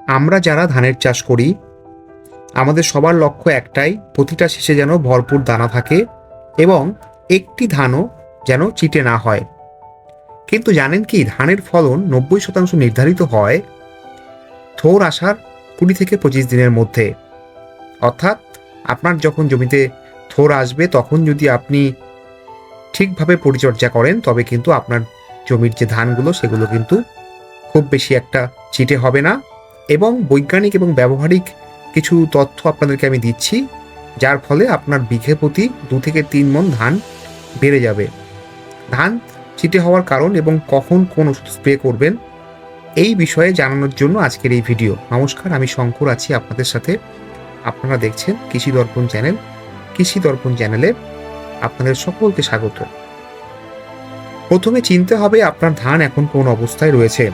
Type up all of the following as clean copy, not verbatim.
আমরা যারা ধানের চাষ করি আমাদের সবার লক্ষ্য একটাই, প্রতিটা শীষে যেন ভরপুর দানা থাকে এবং একটি ধানও যেন চিটে না হয়। কিন্তু জানেন কি, ধানের ফলন 90% নির্ধারিত হয় থোর আসার 20 থেকে 25 দিনের মধ্যে। অর্থাৎ আপনার যখন জমিতে থোর আসবে তখন যদি আপনি ঠিকভাবে পরিচর্যা করেন তবে কিন্তু আপনার জমির যে ধানগুলো সেগুলো কিন্তু খুব বেশি একটা চিটে হবে না। এবং বৈজ্ঞানিক এবং ব্যবহারিক কিছু তথ্য আপনাদেরকে আমি দিচ্ছি, যার ফলে আপনার বিঘে প্রতি 2 থেকে 3 মণ ধান বেড়ে যাবে। ধান চিটে হওয়ার কারণ এবং কখন কোন ওষুধ স্প্রে করবেন এই বিষয়ে জানানোর জন্য আজকের এই ভিডিও। নমস্কার, আমি শঙ্কর আছি আপনাদের সাথে। আপনারা দেখছেন কৃষি দর্পণ চ্যানেল। কৃষি দর্পণ চ্যানেলে আপনাদের সকলকে স্বাগত। প্রথমে চিনতে হবে আপনার ধান এখন কোন অবস্থায় রয়েছে।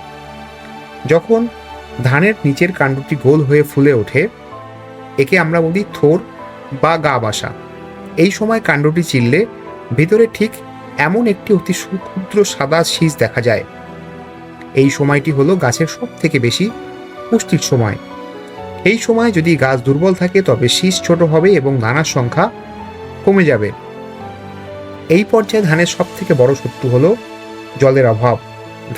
যখন ধানের নিচের কাণ্ডটি গোল হয়ে ফুলে ওঠে একে আমরা বলি থোর বা গা বাসা। এই সময় কাণ্ডটি চিরলে ভিতরে ঠিক এমন একটি অতি ক্ষুদ্র সাদা শীষ দেখা যায়। এই সময়টি হলো গাছের সব থেকে বেশি পুষ্টির সময়। এই সময় যদি গাছ দুর্বল থাকে তবে শীষ ছোট হবে এবং দানার সংখ্যা কমে যাবে। এই পর্যায়ে ধানের সব থেকে বড় শত্রু হলো জলের অভাব।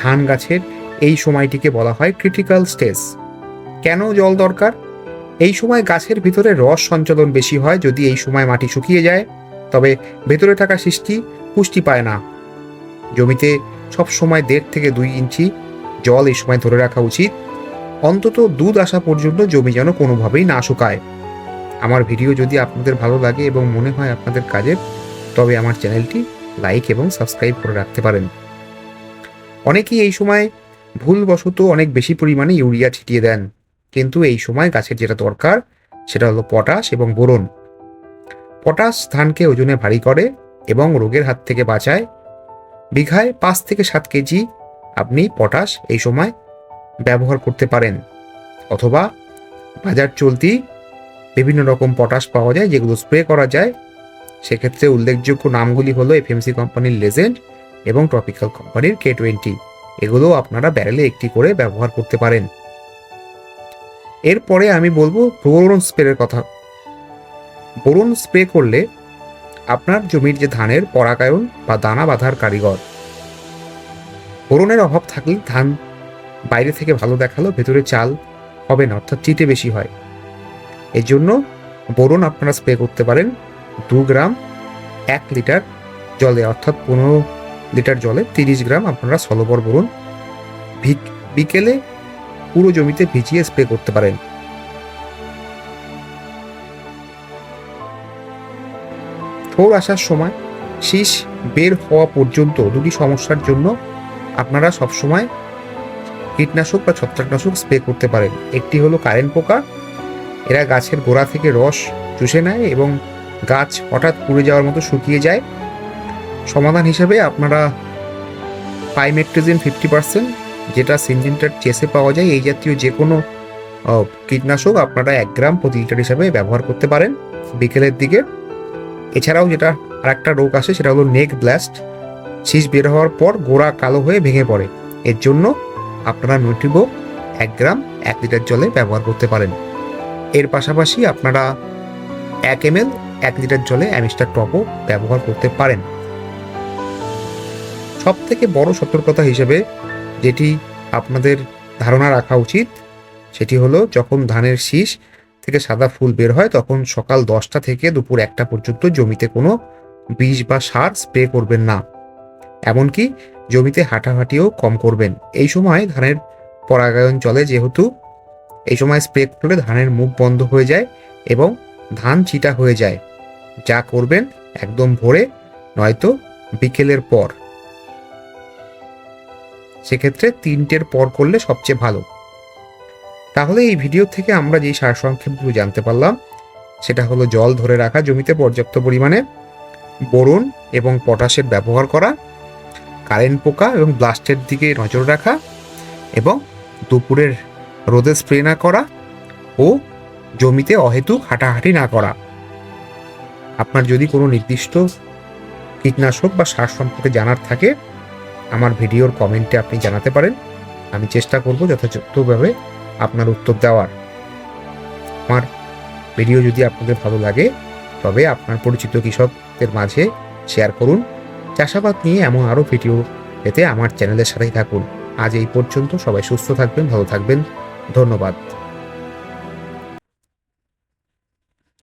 ধান গাছের এই সময়টিকে বলা হয় ক্রিটিক্যাল স্টেজ। কেন জল দরকার? এই সময় গাছের ভিতরে রস সঞ্চালন বেশি হয়। যদি এই সময় মাটি শুকিয়ে যায় তবে ভেতরে থাকা শীষটি পুষ্টি পায় না। জমিতে সব সময় 1.5 থেকে 2 ইঞ্চি জল এই সময় ধরে রাখা উচিত। অন্তত দুধ আসা পর্যন্ত জমি যেন কোনোভাবেই না শুকায়। আমার ভিডিও যদি আপনাদের ভালো লাগে এবং মনে হয় আপনাদের কাজের, তবে আমার চ্যানেলটি লাইক এবং সাবস্ক্রাইব করে রাখতে পারেন। অনেকেই এই সময় ভুলবশত অনেক বেশি পরিমাণে ইউরিয়া ছিটিয়ে দেন, কিন্তু এই সময় গাছের যেটা দরকার সেটা হলো পটাশ এবং বোরন। পটাশ ধানকে ওজনে ভারী করে এবং রোগের হাত থেকে বাঁচায়। বিঘায় 5 থেকে 7 কেজি আপনি পটাশ এই সময় ব্যবহার করতে পারেন, অথবা বাজার চলতি বিভিন্ন রকম পটাশ পাওয়া যায় যেগুলো স্প্রে করা যায়। সেক্ষেত্রে উল্লেখযোগ্য নামগুলি হলো এফএমসি কোম্পানির লেজেন্ড এবং ট্রপিক্যাল কোম্পানির K20। এগুলো আপনারা ব্যারেলে একটি করে ব্যবহার করতে পারেন। এরপরে আমি বলবো বোরন স্প্রের কথা। বোরন স্প্রে করলে আপনার জমির যে ধানের পরাগায়ন বা দানা বাঁধার কারিগর, বোরনের অভাব থাকলে ধান বাইরে থেকে ভালো দেখালো ভেতরে চাল হবে না, অর্থাৎ চিটে বেশি হয়। এর জন্য বোরন আপনারা স্প্রে করতে পারেন 2 গ্রাম 1 লিটার জলে, অর্থাৎ 15 লিটার জলে 30 গ্রাম আপনারা সলবর বোরন বিকেলে পুরো জমিতে ভিজিয়ে স্প্রে করতে পারেন। থোর আসার সময় শীষ বের হওয়া পর্যন্ত দুটি সমস্যার জন্য আপনারা সবসময় কীটনাশক বা ছত্রাকনাশক স্প্রে করতে পারেন। একটি হলো কারেন্ট পোকা। এরা গাছের গোড়া থেকে রস চুষে নেয় এবং গাছ হঠাৎ পুড়ে যাওয়ার মতো শুকিয়ে যায়। সমাধান হিসেবে আপনারা পাইমেট্রিজিন 50%, যেটা সিনজিন্টার চেসে পাওয়া যায়, এই জাতীয় যে কোনো কীটনাশক আপনারা 1 গ্রাম প্রতি লিটার হিসাবে ব্যবহার করতে পারেন বিকেলের দিকে। এছাড়াও যেটা আরেকটা রোগ আসে সেটা হলো নেক ব্লাস্ট। শীষ বের হওয়ার পর গোড়া কালো হয়ে ভেঙে পড়ে। এর জন্য আপনারা নিউট্রিবো 1 গ্রাম 1 লিটার জলে ব্যবহার করতে পারেন। এর পাশাপাশি আপনারা 1 ml 1 লিটার জলে অ্যামিস্টার টপও ব্যবহার করতে পারেন। সব থেকে বড় সতর্কতা হিসেবে যেটি আপনাদের ধারণা রাখা উচিত সেটি হলো, যখন ধানের শীষ থেকে সাদা ফুল বের হয় তখন সকাল 10টা থেকে দুপুর 1টা পর্যন্ত জমিতে কোনো বিষ বা সার স্প্রে করবেন না। এমনকি জমিতে হাঁটাহাঁটিও কম করবেন। এই সময় ধানের পরাগায়ন চলে, যেহেতু এই সময় স্প্রে করলে ধানের মুখ বন্ধ হয়ে যায় এবং ধান চিটা হয়ে যায়। যা করবেন একদম ভোরে নয়তো বিকেলের পর। সেক্ষেত্রে 3টের পর করলে সবচেয়ে ভালো। তাহলে এই ভিডিও থেকে আমরা যে সারসংক্ষেপগুলো জানতে পারলাম সেটা হলো জল ধরে রাখা, জমিতে পর্যাপ্ত পরিমাণে বোরন এবং পটাশের ব্যবহার করা, কারেন্ট পোকা এবং ব্লাস্টের দিকে নজর রাখা, এবং দুপুরের রোদে স্প্রে না করা ও জমিতে অহেতুক হাঁটাহাঁটি না করা। আপনার যদি কোনো নির্দিষ্ট কীটনাশক বা সার সম্পর্কে জানার থাকে আমার ভিডিওর কমেন্টে আপনি জানাতে পারেন। আমি চেষ্টা করব যথাযথভাবে আপনার উত্তর দেওয়ার। আমার ভিডিও যদি আপনাদের ভালো লাগে তবে আপনার পরিচিত কৃষকদের মাঝে শেয়ার করুন। চাষাবাদ নিয়ে এমন আরও ভিডিও পেতে আমার চ্যানেলের সাথেই থাকুন। আজ এই পর্যন্ত। সবাই সুস্থ থাকবেন, ভালো থাকবেন। ধন্যবাদ।